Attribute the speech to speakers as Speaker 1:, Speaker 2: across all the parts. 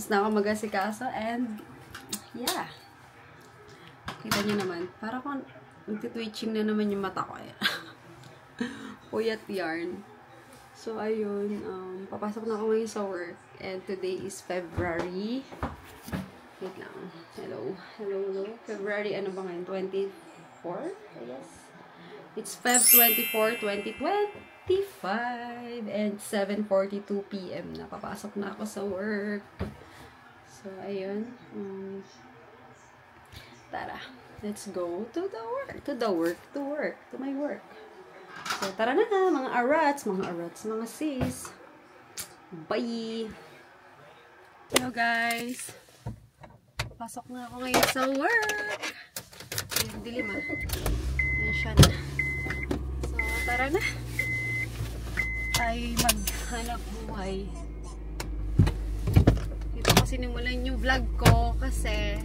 Speaker 1: Tapos na ako mag-asikaso and yeah. Kita nyo naman. Para kung nagtitwitching na naman yung mata ko. Puyat yarn. So, ayun. Papasok na ako ngayon sa work. And today is February. Wait lang. Hello. February, ano ba ngayon? 24? Yes. It's Feb 24, 2025. And 7:42 PM na. Papasok na ako sa work. So, ayun. Tara. Let's go to the work. To my work. So, tara na mga arats, mga sis. Bye! Hello guys! Pasok na ako ngayon sa work. Dilim ah. Ayan siya na. So, tara na. Ay, maghanap buhay. Dito ko sinimulan yung vlog ko kasi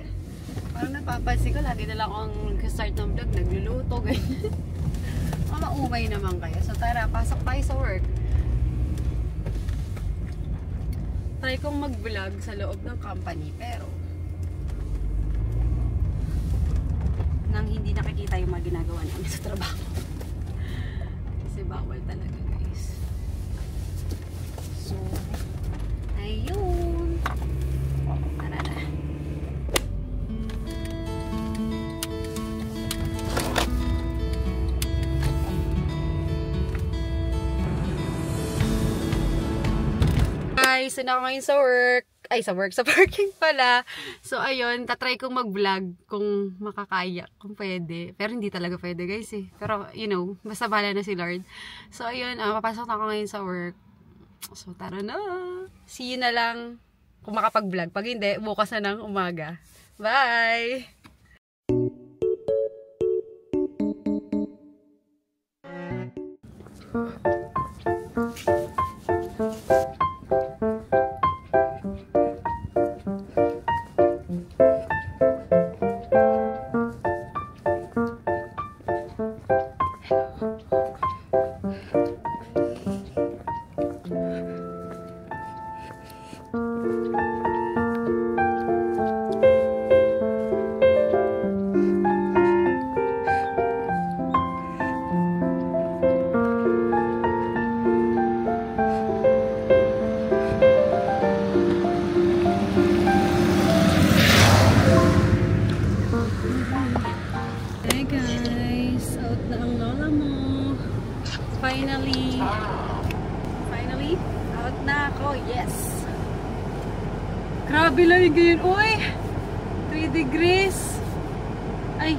Speaker 1: parang napapansin ko, lagi na lang akong start ng vlog, nagluluto, ganyan. Maumay naman kayo. So tara, pasok tayo sa work. Try kong mag-vlog sa loob ng company, pero nang hindi nakikita yung mga ginagawa namin sa trabaho. Kasi bawal talaga, guys. So, ayun. Tara na. Guys, so na ako ngayon sa work. Ay, sa parking pala. So, ayun, tatry kong mag-vlog kung makakaya, kung pwede. Pero hindi talaga pwede, guys, eh. Pero, you know, basta bahala na si Lord. So, ayun, papasok na ako ngayon sa work. So, tara na. See you na lang kung makapag-vlog. Pag hindi, bukas na ng umaga. Bye! Finally, out na ako. Yes! Grabe lang yung ganyan. Uy! 3 degrees. Ay,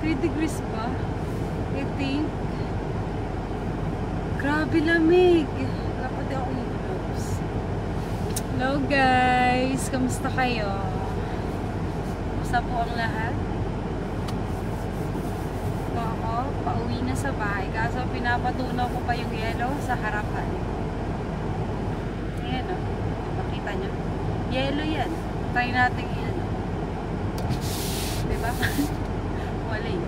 Speaker 1: 3 degrees ba? I think. Grabe lamig. Wala pa din akong gloves. Hello guys! Kamusta kayo? Kamusta po ang lahat? Ako, pauwi na sa bahay. Kaso pinapatunaw ko pa yung yellow sa harapan. Ayan o. Makita nyo. Yellow yan. Try natin yan. Diba? Wala eh.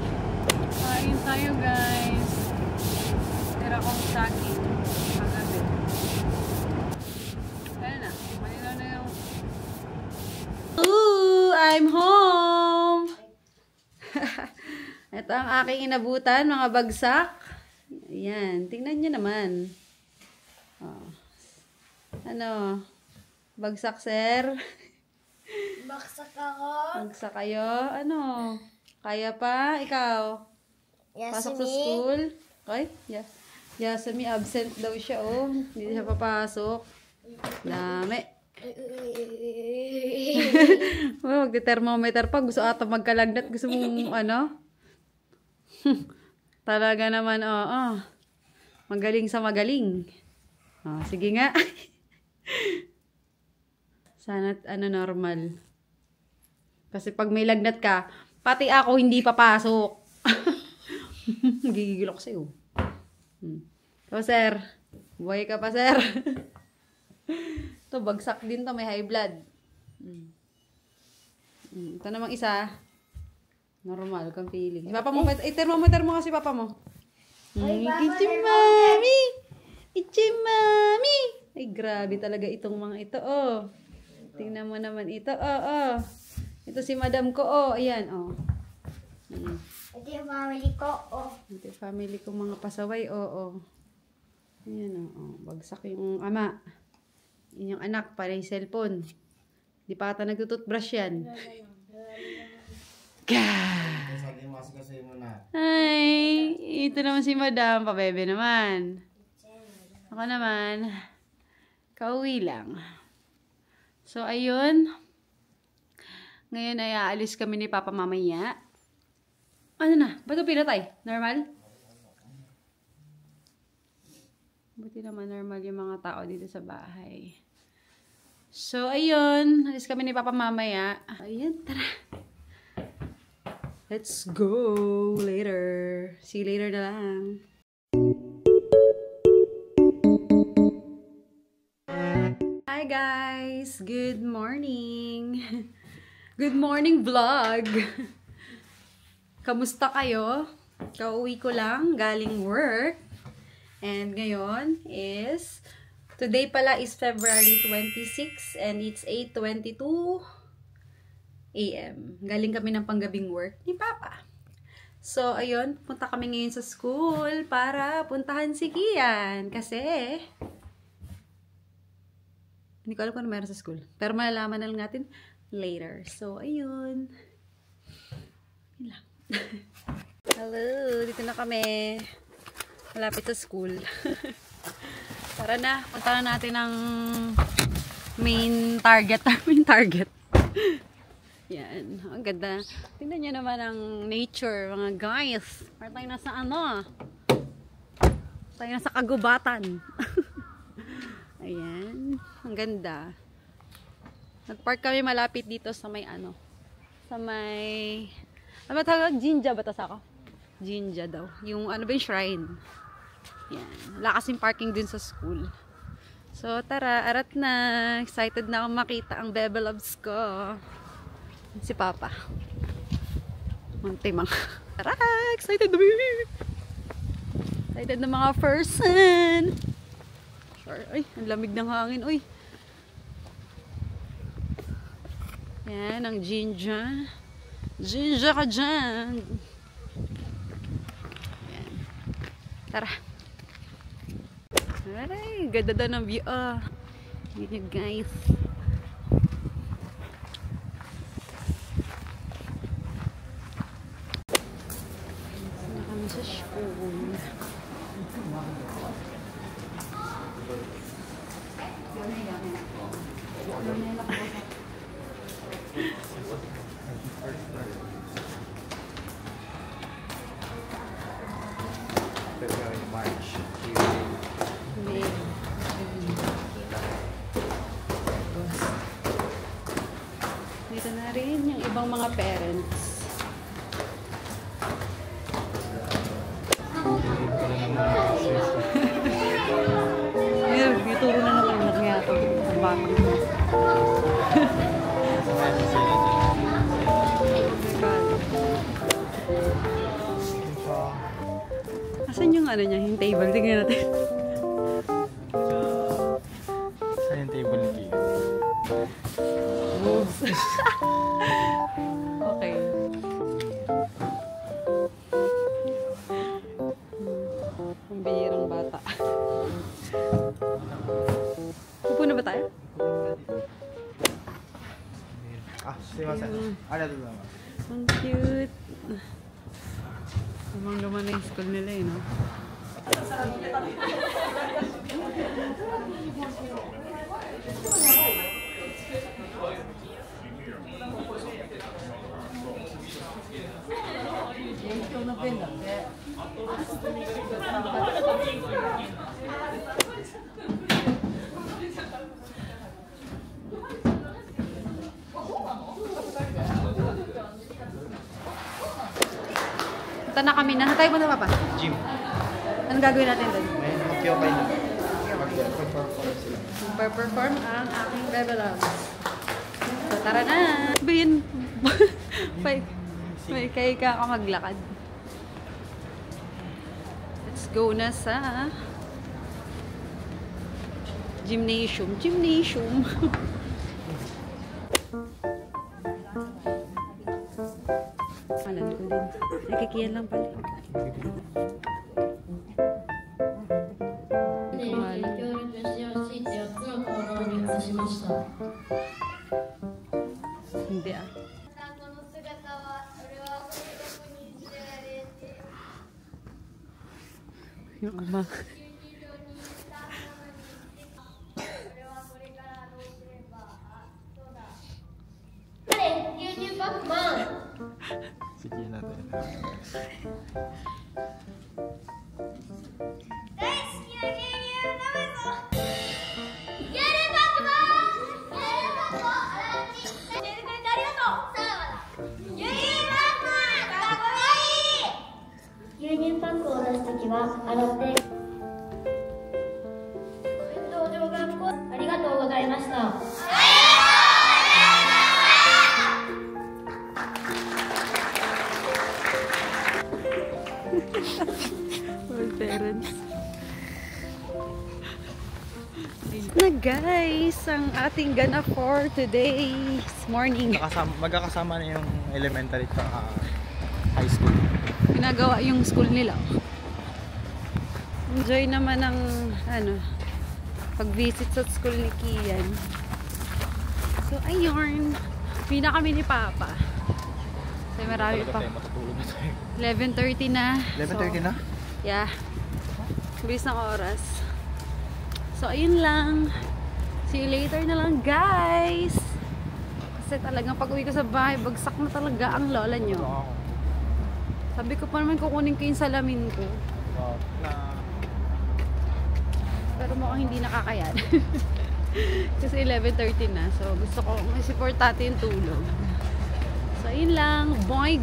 Speaker 1: Kain tayo guys. Tira kong saging. Magabi. Ayan na. Malinaw na yung... Ooh! I'm home! Ito ang aking inabutan, mga bagsak. Ayan, tingnan nyo naman. Oh. Ano? Bagsak, sir?
Speaker 2: Bagsak ako.
Speaker 1: Bagsak kayo? Ano? Kaya pa? Ikaw? Pasok sa school? Okay? Yeah. Yasumi, absent daw siya, oh. Hindi siya papasok. Dami. Magti-thermometer pa. Gusto ata magkalagnat. Gusto mong, ano? Talaga naman, oo. Magaling sa magaling. Oh, sige nga. Sana, normal. Kasi pag may lagnat ka, pati ako hindi papasok. Gigigil ako sa'yo. So, sir. Buhay ka pa, sir. Ito, bagsak din to. May high blood. Ito namang isa. Normal kang feeling. Si papa mo, thermometer mo kasi papa mo. Ichi mami! Ay, grabe talaga itong mga ito, oh. Tingnan mo naman ito. Oh. Ito si madam ko. Oh, ayan. Oh.
Speaker 2: Ito yung family ko. Oh.
Speaker 1: Ito yung family ko mga pasaway. Oh. Ayan. Oh. Bagsak yung ama. Yung anak para yung cellphone. Di pa ata nagtututbrush yan. Ay, ito naman si madam. Pabebe naman. Ako naman. Kauwi lang. So, ayun. Ngayon ay aalis kami ni Papa mamaya. Ano na? Ba't ito pinatay? Normal? Buti naman normal yung mga tao dito sa bahay. So, ayun. Alis kami ni Papa mamaya. Ayun, tara. Let's go later. See you later na lang. Hi guys! Good morning! Good morning vlog! Kamusta kayo? Kauwi ko lang galing work. And ngayon is, today pala is February 26 and it's 8:22 AM. Galing kami ng panggabing work ni Papa. So, ayun, punta kami ngayon sa school para puntahan si Kian. Kasi, hindi ko alam kung ano meron sa school. Pero malalaman na lang natin later. So, ayun. Yun lang. Hello, dito na kami. Malapit sa school. Tara na, punta na natin ang main target. Main target. Yan, ang ganda. Tingnan nyo naman ang nature, mga guys. Parang tayo nasa ano. Tayo nasa kagubatan. Ayan, ang ganda. Nag-park kami malapit dito sa may ano. Sa may... Ano ba tawag? Jinja ba tas ako? Jinja daw. Yung ano ba yung shrine. Yan. Wala kasing parking din sa school. So, tara. Arat na. Excited na akong makita ang Bebe Loves ko. Si Papa. Muntimang. Tara! Excited na baby! Excited na mga person! Sure. Ay, ang lamig ng hangin. Uy! Yan, ang Jinja. Jinja ka dyan! Yan. Tara! Aray, ganda daw ng view. Yan yun guys. Sa school.
Speaker 3: February, March,
Speaker 1: May. Dito na rin yung ibang mga parents. Ituro na naman yung nangyari ang batang mo. Asan yung ano niya, yung table? Tingnan natin.
Speaker 3: saan yung table ni Kim?
Speaker 1: Moves. Okay. Ang bihirang bata. Upo na ba tayo?
Speaker 3: Sumimasen. Dito naman.
Speaker 1: Ang cute. Lumang-luman na yung school nila eh, no? Punta na kami. Nasa tayo punta pa pa?
Speaker 3: Gym.
Speaker 1: Anong gagawin natin doon?
Speaker 3: May mag-yokay na. Mag-perform sila.
Speaker 1: Mag-perform ang aking Bebe Loves. So, tara na! Sabihin, may kaya ka maglakad. Let's go na sa gymnasium. Gymnasium. Kalan ko din. Ay, kikiyan lang pala. Hindi ah.
Speaker 2: この姿は俺はこのとこに捨てられて
Speaker 1: Yung ama.
Speaker 2: 俺はこれからどうすればそうだ誰牛乳パックマン
Speaker 3: Sige na tayo.
Speaker 2: 大好きな牛乳飲むぞ牛乳パックマン牛乳パックを洗って教えてくれてありがとうさらばだ牛乳パックマンかっこいい牛乳パックを出すときは洗って道場学校ありがとうございました
Speaker 1: All parents. Na guys, ang ating gana for today's morning.
Speaker 3: Magkakasama na yung elementary at high school.
Speaker 1: Ginagawa yung school nila. Enjoy naman ang pag-visit sa school ni Kian. So ayun, hindi na kami ni Papa. Kasi marami pa.
Speaker 3: Matutulog na tayo.
Speaker 1: 11:30 na.
Speaker 3: 11:30 na?
Speaker 1: Yeah. Bilis ng oras. So, ayun lang. See you later na lang, guys. Kasi talagang pag-uwi ko sa bahay, bagsak na talaga ang lola nyo. Sabi ko pa naman kukunin ko yung salamin ko. Pero mukhang hindi nakakayan. Kasi 11:30 na. So, gusto ko i-support natin yung tulog. So, ayun lang. Bye!